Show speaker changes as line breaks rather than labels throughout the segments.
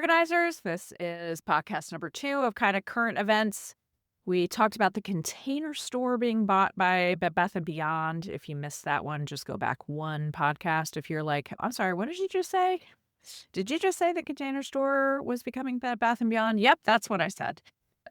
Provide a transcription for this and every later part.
organizers. This is podcast number 2 of kind of current events. We talked about the Container Store being bought by Bed Bath& and Beyond. If you missed that one, just go back one podcast. If you're like, "I'm sorry, what did you just say? Did you just say the Container Store was becoming Bed Bath& and Beyond?" Yep, that's what I said.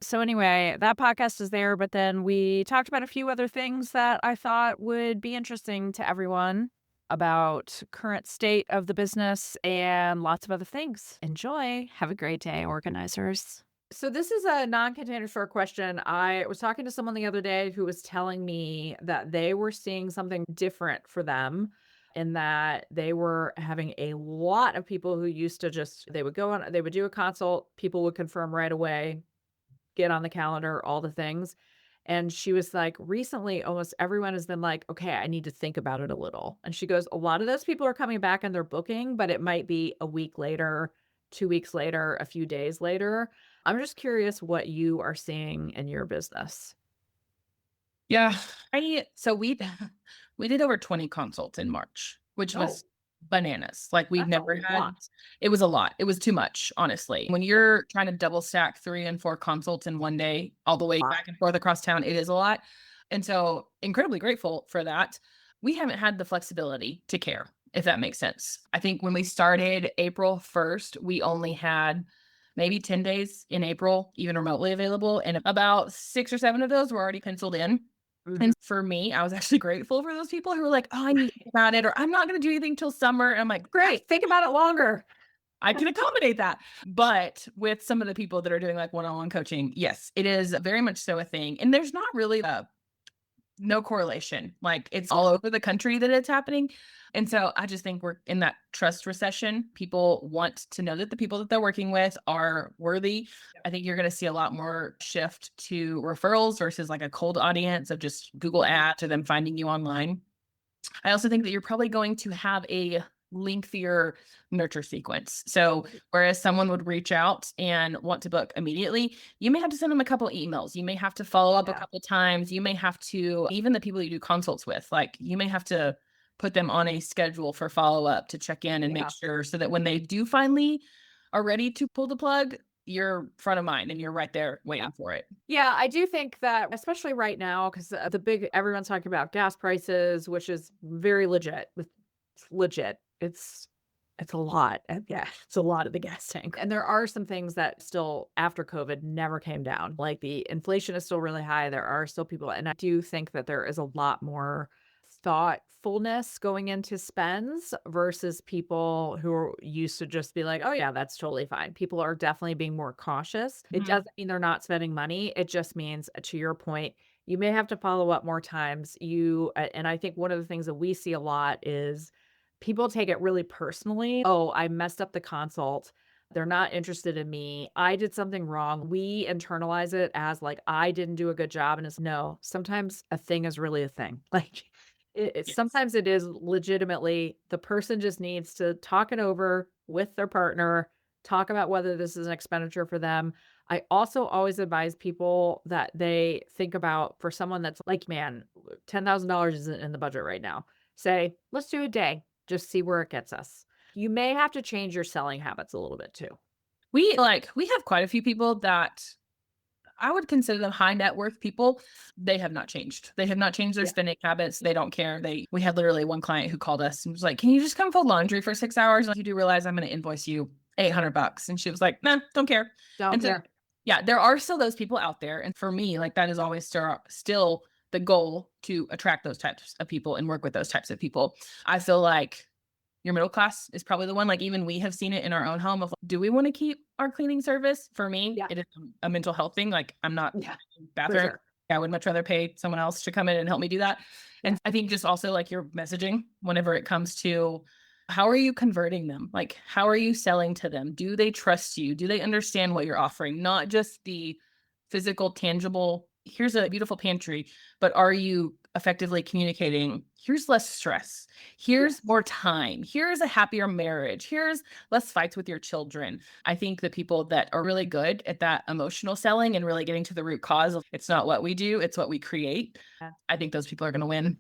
So anyway, that podcast is there, but then we talked about a few other things that I thought would be interesting to everyone about current state of the business and lots of other things. Enjoy. Have a great day, organizers. So this is a non-container store question. I was talking to someone the other day who was telling me that they were seeing something different for them in that they were having a lot of people who used to they would go on, they would do a consult, people would confirm right away, get on the calendar, all the things. And she was like, recently, almost everyone has been like, okay, I need to think about it a little. And she goes, a lot of those people are coming back and they're booking, but it might be a week later, 2 weeks later, a few days later. I'm just curious what you are seeing in your business.
Yeah, so we we did over 20 consults in March, which
Oh,
was bananas. Like we've
that's a
never had.
lot.
It was a lot. It was too much, honestly. When
Yeah.
you're trying to double stack 3 and 4 consults in one day, all the way
Lot.
back and forth across town, it is a lot. And so incredibly grateful for that. We haven't had the flexibility to care, if that makes sense. I think when we started April 1st, we only had maybe 10 days in April, even remotely available. And about 6 or 7 of those were already penciled in.
Mhm.
And for me, I was actually grateful for those people who were like, "Oh, I need to think about it," or "I'm not gonna do anything till summer." And I'm like, "Great,
Great. Think about it longer.
I can accommodate that." But with some of the people that are doing like one-on-one coaching, yes, it is very much so a thing. And there's not really no correlation. Like it's all over the country that it's happening. And so I just think we're in that trust recession. People want to know that the people that they're working with are worthy. I think you're going to see a lot more shift to referrals versus like a cold audience of just Google ads or them finding you online. I also think that you're probably going to have a lengthier nurture sequence. So, whereas someone would reach out and want to book immediately, you may have to send them a couple emails. You may have to follow up a
Yeah.
couple times. You may have to, even the people you do consults with, like you may have to put them on a schedule for follow up to check in and make
Yeah.
sure so that when they do finally are ready to pull the plug, you're front of mind and you're right there
Yeah.
waiting for it.
Yeah, I do think that, especially right now, because everyone's talking about gas prices, which is very legit. It's legit. It's a lot. Yeah, it's a lot at the gas tank. And there are some things that still, after COVID, never came down. Like the inflation is still really high. There are still people, and I do think that there is a lot more thoughtfulness going into spends versus people who are used to just be like, "Oh, yeah, that's totally fine." People are definitely being more cautious. It
Mhm.
doesn't mean they're not spending money. It just means, to your point, you may have to follow up more times. And I think one of the things that we see a lot is people take it really personally. "Oh, I messed up the consult. They're not interested in me. I did something wrong." We internalize it as like, "I didn't do a good job," and it's no, sometimes a thing is really a thing. Like,
Yes.
sometimes it is legitimately the person just needs to talk it over with their partner, talk about whether this is an expenditure for them. I also always advise people that they think about, for someone that's like, "Man, $10,000 isn't in the budget right now." Say, "Let's do a day, just see where it gets us." You may have to change your selling habits a little bit too.
We have quite a few people that I would consider them high net worth people. They have not changed. They have not changed their
Yeah.
spending habits. They don't care. We had literally one client who called us and was like, "Can you just come fold laundry for 6 hours? Like, you do realize I'm going to invoice you $800." And she was like, "Nah, don't care."
Don't
And so,
care.
yeah, there are still those people out there. And for me, like that is always still the goal to attract those types of people and work with those types of people. I feel like your middle class is probably the one, like, even we have seen it in our own home of, do we wanna keep our cleaning service? For me,
Yeah.
it is a mental health thing, like, I'm not
Yeah, for
bathroom.
sure.
I would much rather pay someone else to come in and help me do that,
Yeah.
and I think just also, like, your messaging whenever it comes to how are you converting them? Like, how are you selling to them? Do they trust you? Do they understand what you're offering? Not just the physical, tangible, "Here's a beautiful pantry," but are you effectively communicating, "Here's less stress. Here's
Yes.
more time. Here's a happier marriage. Here's less fights with your children." I think the people that are really good at that emotional selling and really getting to the root cause of it's not what we do, it's what we create.
Yeah.
I think those people are going to win.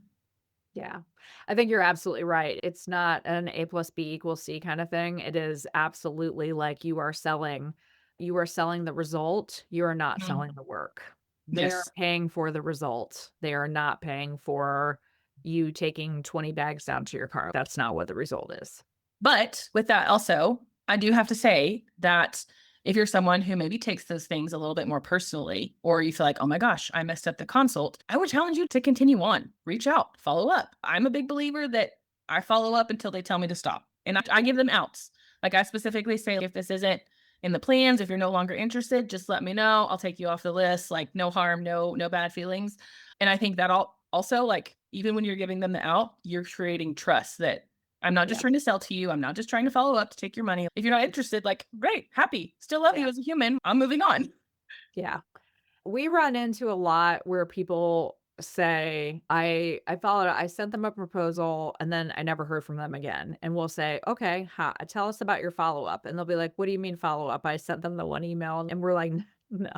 Yeah. I think you're absolutely right. It's not an A plus B equals C kind of thing. It is absolutely like you are selling the result, you are not
Mhm.
selling the work. They are
Yes.
paying for the result. They are not paying for you taking 20 bags down to your car. That's not what the result is.
But with that also, I do have to say that if you're someone who maybe takes those things a little bit more personally, or you feel like, oh my gosh, I messed up the consult, I would challenge you to continue on, reach out, follow up. I'm a big believer that I follow up until they tell me to stop. And I give them outs. Like I specifically say, if this isn't in the plans, if you're no longer interested, just let me know. I'll take you off the list. Like no harm, no bad feelings. And I think that all also like even when you're giving them the out, you're creating trust that I'm not just
Yeah.
trying to sell to you. I'm not just trying to follow up to take your money. If you're not interested, like, great, happy, still love you
Yeah.
as a human. I'm moving on.
Yeah. We run into a lot where people say, I followed I sent them a proposal and then I never heard from them again. And we'll say, okay, tell us about your follow-up. And they'll be like, what do you mean follow-up? I sent them the one email and we're like, no,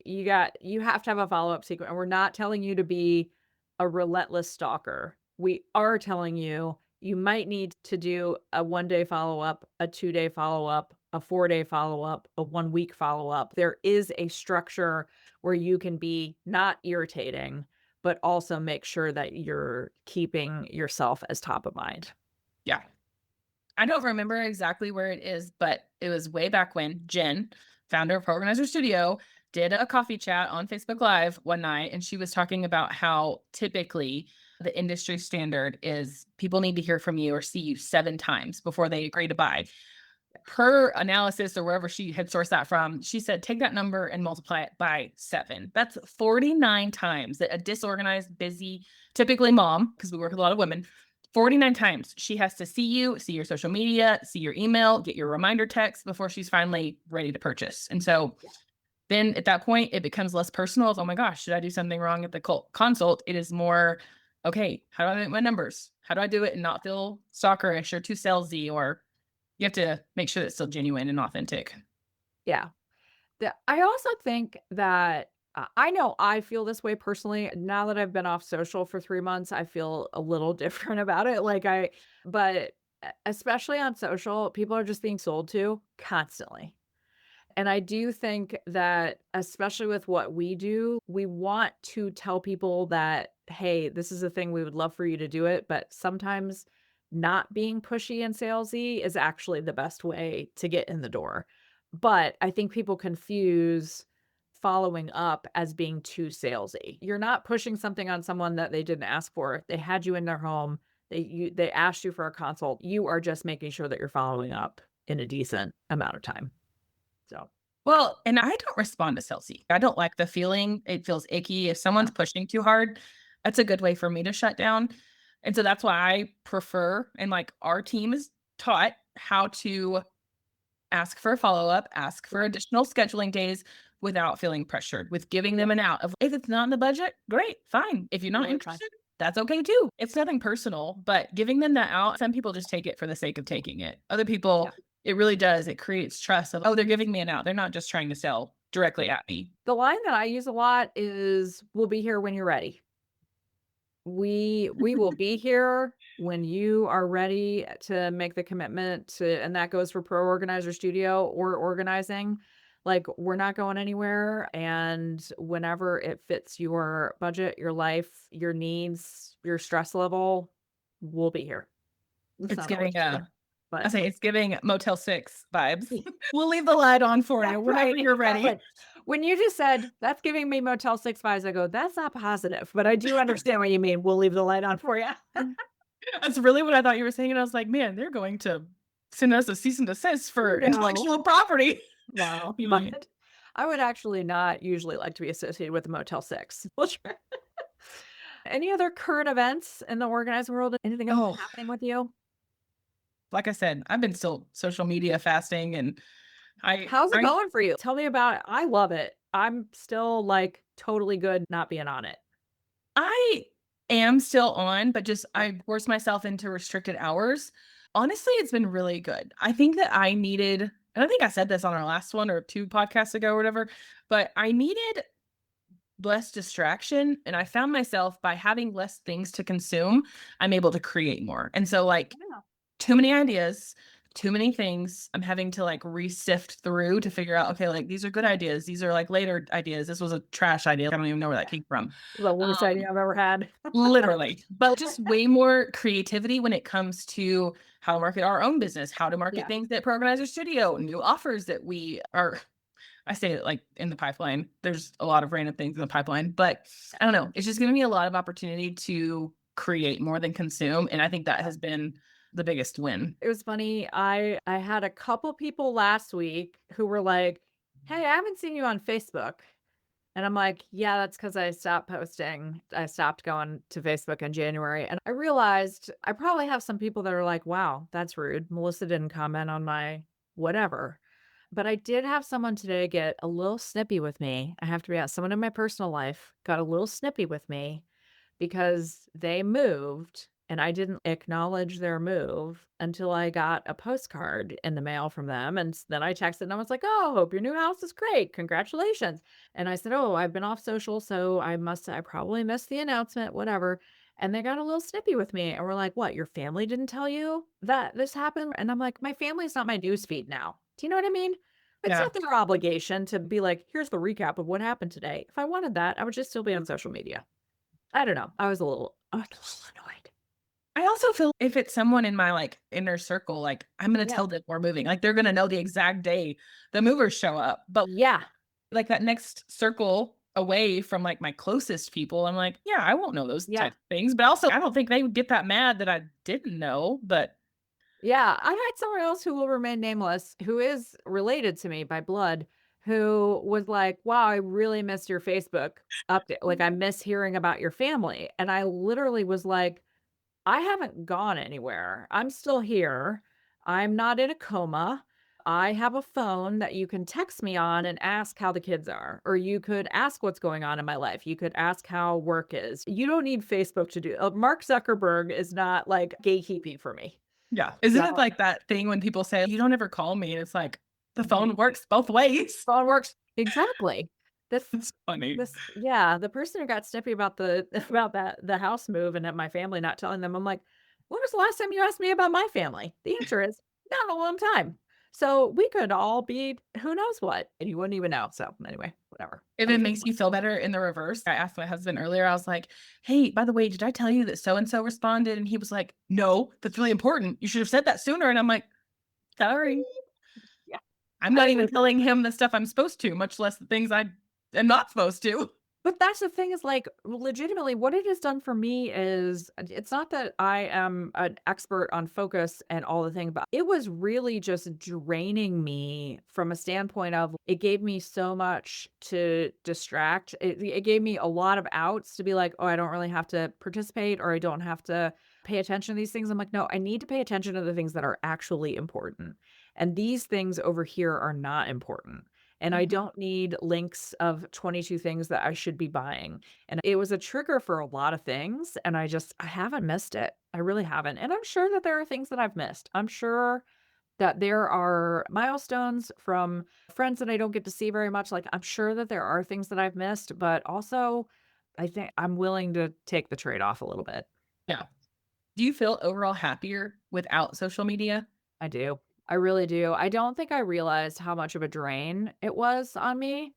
you have to have a follow-up sequence. And we're not telling you to be a relentless stalker. We are telling you you might need to do a 1-day follow-up, a 2-day follow-up, a 4-day follow-up, a 1-week follow-up. There is a structure where you can be not irritating, but also make sure that you're keeping yourself as top of mind.
Yeah. I don't remember exactly where it is, but it was way back when Jen, founder of Organizer Studio, did a coffee chat on Facebook Live one night. And she was talking about how typically the industry standard is people need to hear from you or see you 7 times before they agree to buy. Her analysis or wherever she had sourced that from, she said, take that number and multiply it by 7. That's 49 times that a disorganized, busy, typically mom, because we work with a lot of women, 49 times she has to see you, see your social media, see your email, get your reminder text before she's finally ready to purchase. And so
Yeah.
then at that point, it becomes less personal. Of, oh my gosh, should I do something wrong at the consult? It is more, okay, how do I make my numbers? How do I do it and not feel stalkerish or too salesy or you have to make sure that it's still genuine and authentic.
Yeah. I also think that I know I feel this way personally. Now that I've been off social for 3 months, I feel a little different about it. But especially on social, people are just being sold to constantly. And I do think that, especially with what we do, we want to tell people that, hey, this is a thing we would love for you to do it. But sometimes not being pushy and salesy is actually the best way to get in the door. But I think people confuse following up as being too salesy. You're not pushing something on someone that they didn't ask for. They had you in their home. They asked you for a consult. You are just making sure that you're following up in a decent amount of time. So
Well, and I don't respond to salesy. I don't like the feeling. It feels icky. If someone's
yeah.
pushing too hard, that's a good way for me to shut down. And so that's why I prefer, and like our team is taught how to ask for a follow-up, ask for
Right.
additional scheduling days without feeling pressured, with giving
Yeah.
them an out of if it's not in the budget, great, fine. If you're not
Totally fine.
interested, that's okay too. It's nothing personal, but giving them that out, some people just take it for the sake of taking it. Other
Yeah.
people, it really does. It creates trust of, oh, they're giving me an out. They're not just trying to sell directly at me.
The line that I use a lot is, "We'll be here when you're ready." We will be here when you are ready to make the commitment to, and that goes for Pro Organizer Studio or organizing. Like, we're not going anywhere, and whenever it fits your budget, your life, your needs, your stress level, we'll be here. It's
It's
not always
giving
true,
I
but
say it's giving Motel 6 vibes. We'll leave the light on for
yeah,
you whenever
right,
you're ready.
exactly. When you just said, "That's giving me Motel 6 vibes," I go, "That's not positive," but I do understand what you mean, "We'll leave the light on for you."
That's really what I thought you were saying, and I was like, "Man, they're going to send us a cease and desist for
No.
intellectual property."
No,
You might.
but I would actually not usually like to be associated with a Motel 6. Well, sure. Any other current events in the organizing world? Anything else
Oh,
happening with you?
like I said, I've been still social media fasting, and
How's it
I
going for you? Tell me about it. I love it. I'm still, like, totally good not being on it.
I am still on, but just
Yep,
I forced myself into restricted hours. Honestly, it's been really good. I think that I needed, and I think I said this on our last one or 2 podcasts ago or whatever, but I needed less distraction. And I found myself by having less things to consume, I'm able to create more. And so, like,
Yeah.
too many ideas, too many things. I'm having to like re-sift through to figure out, okay, like these are good ideas. These are like later ideas. This was a trash idea. I don't even know where that came from.
The worst
Um,
idea I've ever had.
Literally, but just way more creativity when it comes to how to market our own business, how to market
Yeah.
things at Organizer Studio, new offers that we are, I say it like in the pipeline. There's a lot of random things in the pipeline, but I don't know. It's just giving me a lot of opportunity to create more than consume. And I think that has been the biggest win.
It was funny. I had a couple people last week who were like, "Hey, I haven't seen you on Facebook." And I'm like, "Yeah, that's because I stopped posting. I stopped going to Facebook in January." And I realized I probably have some people that are like, "Wow, that's rude. Melissa didn't comment on my whatever." But I did have someone today get a little snippy with me. I have to be honest, someone in my personal life got a little snippy with me because they moved and I didn't acknowledge their move until I got a postcard in the mail from them. And then I texted and I was like, "Oh, hope your new house is great. Congratulations." And I said, "Oh, I've been off social, so I probably missed the announcement, whatever." And they got a little snippy with me and were like, "What, your family didn't tell you that this happened?" And I'm like, "My family's not my newsfeed now." Do you know what I mean? It's
Yeah.
not their obligation to be like, "Here's the recap of what happened today." If I wanted that, I would just still be on social media. I don't know. I was a little annoyed.
I also feel if it's someone in my like inner circle, like I'm going to
Yeah.
tell them we're moving. Like they're going to know the exact day the movers show up. But
Yeah.
like that next circle away from like my closest people, I'm like, yeah, I won't know those
Yeah.
types of things. But also, I don't think they would get that mad that I didn't know. But
Yeah. I had someone else who will remain nameless, who is related to me by blood, who was like, "Wow, I really missed your Facebook update. Like, I miss hearing about your family." And I literally was like, "I haven't gone anywhere. I'm still here. I'm not in a coma. I have a phone that you can text me on and ask how the kids are, or you could ask what's going on in my life. You could ask how work is. You don't need Facebook to do." Mark Zuckerberg is not like gatekeeping for me.
yeah, isn't it
So
like that thing when people say, you don't ever call me? And it's like, the
mhm.
phone works both ways.
Phone works exactly. This
It's funny.
this yeah, the person who got snippy about the about the house move and at my family not telling them, I'm like, "When was the last time you asked me about my family?" The answer is, "Not in a long time." So, we could all be who knows what, and you wouldn't even know. So, anyway, whatever.
If it makes you feel better in the reverse, I asked my husband earlier, I was like, "Hey, by the way, did I tell you that so and so responded?" And he was like, "No, that's really important. You should have said that sooner." And I'm like, "Sorry.
Yeah.
I'm
I
not
mean,
even telling him the stuff I'm supposed to, much less the things I am not supposed to."
but that's the thing is, like, legitimately, what it has done for me is it's not that I am an expert on focus and all the thing, but it was really just draining me from a standpoint of it gave me so much to distract. It gave me a lot of outs to be like, "Oh, I don't really have to participate or I don't have to pay attention to these things." I'm like, "No, I need to pay attention to the things that are actually important. And these things over here are not important." And I
Mhm.
don't need links of 22 things that I should be buying. And it was a trigger for a lot of things, and I haven't missed it. I really haven't. And I'm sure that there are things that I've missed. I'm sure that there are milestones from friends that I don't get to see very much. Like, I'm sure that there are things that I've missed, but also I think I'm willing to take the trade-off a little bit.
Yeah. Do you feel overall happier without social media?
I do. I really do. I don't think I realized how much of a drain it was on me.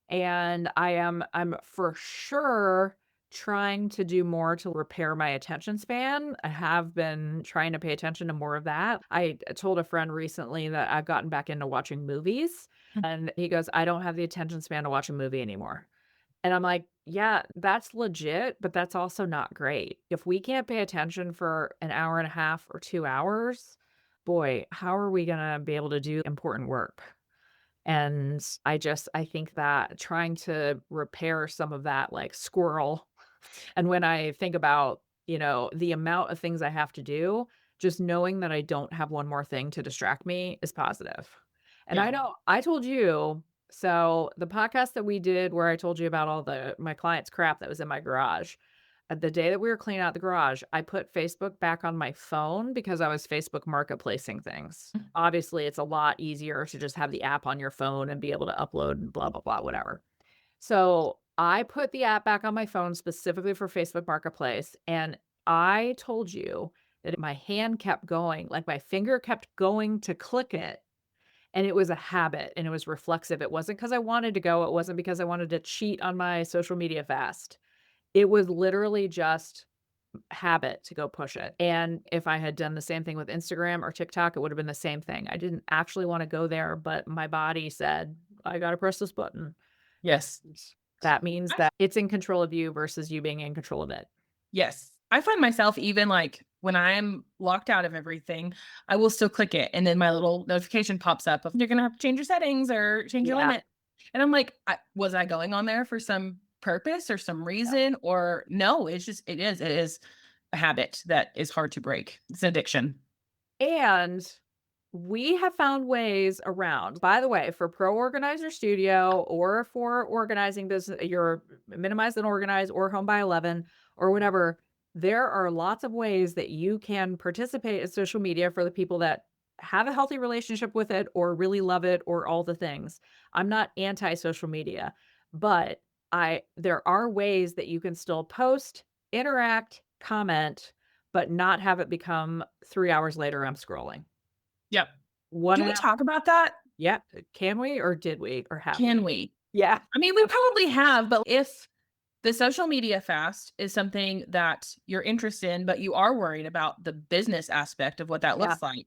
And I'm for sure trying to do more to repair my attention span. I have been trying to pay attention to more of that. I told a friend recently that I've gotten back into watching movies, and he goes, "I don't have the attention span to watch a movie anymore." And I'm like, "Yeah, that's legit, but that's also not great. If we can't pay attention for an hour and a half or 2 hours, boy, how are we gonna be able to do important work?" And I think that trying to repair some of that, like, squirrel and when I think about, the amount of things I have to do, just knowing that I don't have one more thing to distract me is positive. And
Yeah.
I told you so the podcast that we did where I told you about all my clients' crap that was in my garage, the day that we were cleaning out the garage, I put Facebook back on my phone because I was Facebook marketplacing things. Obviously, it's a lot easier to just have the app on your phone and be able to upload and blah, blah, blah, whatever. So I put the app back on my phone specifically for Facebook Marketplace, and I told you that my hand kept going, like, my finger kept going to click it, and it was a habit, and it was reflexive. It wasn't because I wanted to go, it wasn't because I wanted to cheat on my social media fast. It was literally just habit to go push it, and if I had done the same thing with Instagram or TikTok, it would have been the same thing. I didn't actually wanna go there, but my body said, "I gotta press this button."
Yes.
That means
I
that it's in control of you versus you being in control of it.
Yes. I find myself even, like, when I'm locked out of everything, I will still click it, and then my little notification pops up of, "You're gonna have to change your settings or change your
Yeah,
limit." And I'm like, Was I going on there for some purpose or some
yeah.
reason?" Or no, it is a habit that is hard to break. It's an addiction.
And we have found ways around. By the way, for Pro Organizer Studio or for organizing business, your Minimize and Organize or Home by 11 or whatever, there are lots of ways that you can participate in social media for the people that have a healthy relationship with it or really love it or all the things. I'm not anti social media, but I there are ways that you can still post, interact, comment, but not have it become 3 hours later I'm scrolling.
Yep.
One
Can we
app.
talk about that?
Yeah, can we or did we or have we?
Can we?
Yeah.
I mean, we probably have, but if the social media fast is something that you're interested in, but you are worried about the business aspect of what that
Yeah,
looks like.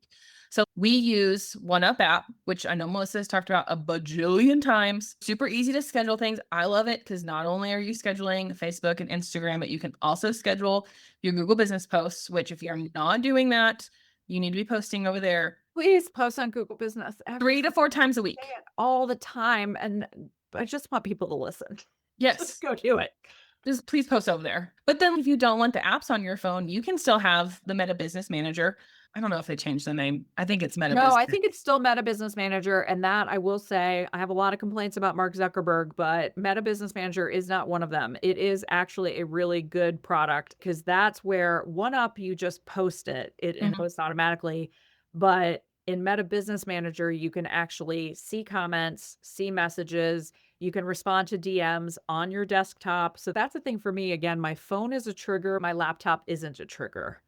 So we use One Up app, which I know Melissa has talked about a bajillion times. Super easy to schedule things. I love it because not only are you scheduling Facebook and Instagram, but you can also schedule your Google business posts, which if you're not doing that, you need to be posting over there
please post on Google Business every
3 to 4 times a
day
week.
and all the time, and I just want people to listen. Just
Yes.
go do it.
Just please post over there. But then if you don't want the apps on your phone, you can still have the Meta Business Manager. I don't know if they changed the name. I think it's Meta
No, I
Business.
think it's still Meta Business Manager, and that I will say, I have a lot of complaints about Mark Zuckerberg, but Meta Business Manager is not one of them. It is actually a really good product because that's where one up you just post it and
Mhm.
posts automatically. But in Meta Business Manager, you can actually see comments, see messages, you can respond to DMs on your desktop. So that's the thing for me. Again, my phone is a trigger, my laptop isn't a trigger.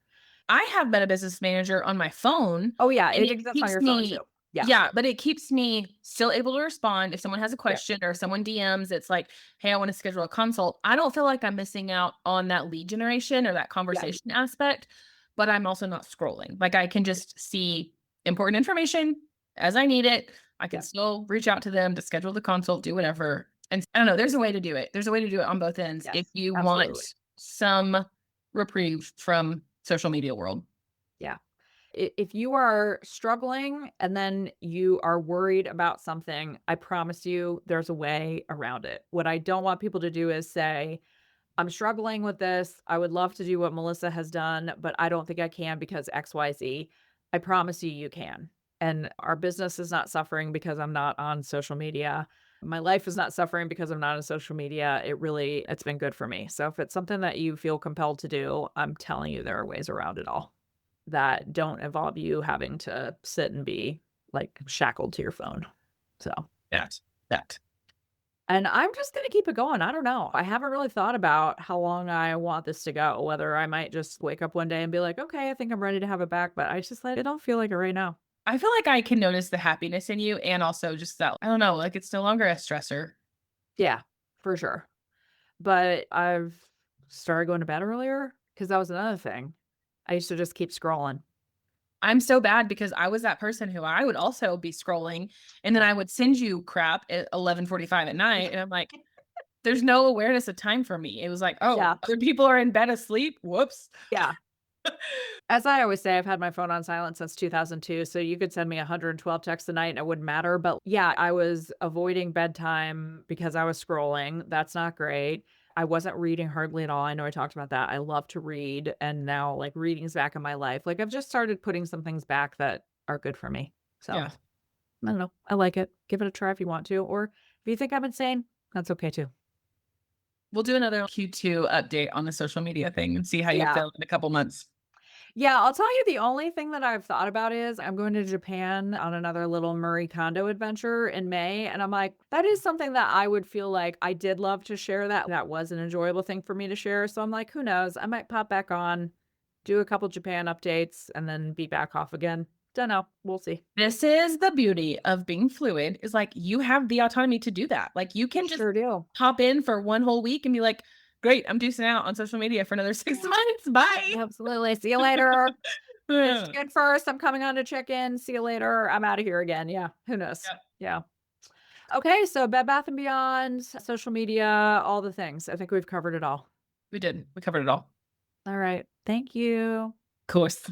I have Meta Business Manager on my phone,
Oh yeah,
and
it
it
exists on
keeps
your phone too.
me
Yeah.
yeah, but it keeps me still able to respond if someone has a
Yeah.
question or someone DMs, it's like, "Hey, I wanna schedule a consult." I don't feel like I'm missing out on that lead generation or that
Yeah.
conversation aspect, but I'm also not scrolling. Like, I can just see important information as I need it. I can
Yeah.
still reach out to them to schedule the consult, do whatever, and I don't know, there's a way to do it. There's a way to do it on both ends if
Yes.
you
Absolutely.
want some reprieve from social media world.
Yeah. If you are struggling and then you are worried about something, I promise you there's a way around it. What I don't want people to do is say, I'm struggling with this. I would love to do what Melissa has done, but I don't think I can because XYZ. I promise you, you can. And our business is not suffering because I'm not on social media. My life is not suffering because I'm not on social media. It's been good for me. So if it's something that you feel compelled to do, I'm telling you, there are ways around it all that don't involve you having to sit and be like shackled to your phone. So,
That that.
and I'm just gonna keep it going. I don't know. I haven't really thought about how long I want this to go, whether I might just wake up one day and be like, okay, I think I'm ready to have it back. But I don't feel like it right now.
I feel like I can notice the happiness in you and also just that I don't know, like, it's no longer a stressor.
Yeah, for sure. But I've started going to bed earlier because that was another thing. I used to just keep scrolling.
I'm so bad because I was that person who I would also be scrolling, and then
Yeah.
I would send you crap at 11:45 at night, and I'm like, "There's no awareness of time for me." It was like, "Oh,
Yeah.
other people are in bed asleep? Whoops."
Yeah. As I always say, I've had my phone on silent since 2002, so you could send me 112 texts a night and it wouldn't matter, but yeah, I was avoiding bedtime because I was scrolling. That's not great. I wasn't reading hardly at all. I know I talked about that. I love to read, and now, like, reading's back in my life. Like, I've just started putting some things back that are good for me. So,
Yeah.
I don't know. I like it. Give it a try if you want to, or if you think I'm insane, that's okay too.
We'll do another Q2 update on the social media thing and see how you
Yeah.
feel in a couple months.
Yeah, I'll tell you the only thing that I've thought about is I'm going to Japan on another little Murray Kondo adventure in May, and I'm like, that is something that I would feel like I did love to share that. That was an enjoyable thing for me to share, so I'm like, who knows? I might pop back on, do a couple Japan updates, and then be back off again. Dunno, we'll see.
This is the beauty of being fluid, is like you have the autonomy to do that. Like you can just
Sure do.
hop in for one whole week and be like, great, I'm deucing out on social media for another 6 months. Bye.
Absolutely. See you later. Finished
Yeah.
good first. I'm coming on to check in. See you later. I'm out of here again. Yeah. Who knows? Yeah. Okay. So Bed Bath and Beyond, social media, all the things. I think we've covered it all.
We did. We covered it all.
All right. Thank you.
Of course.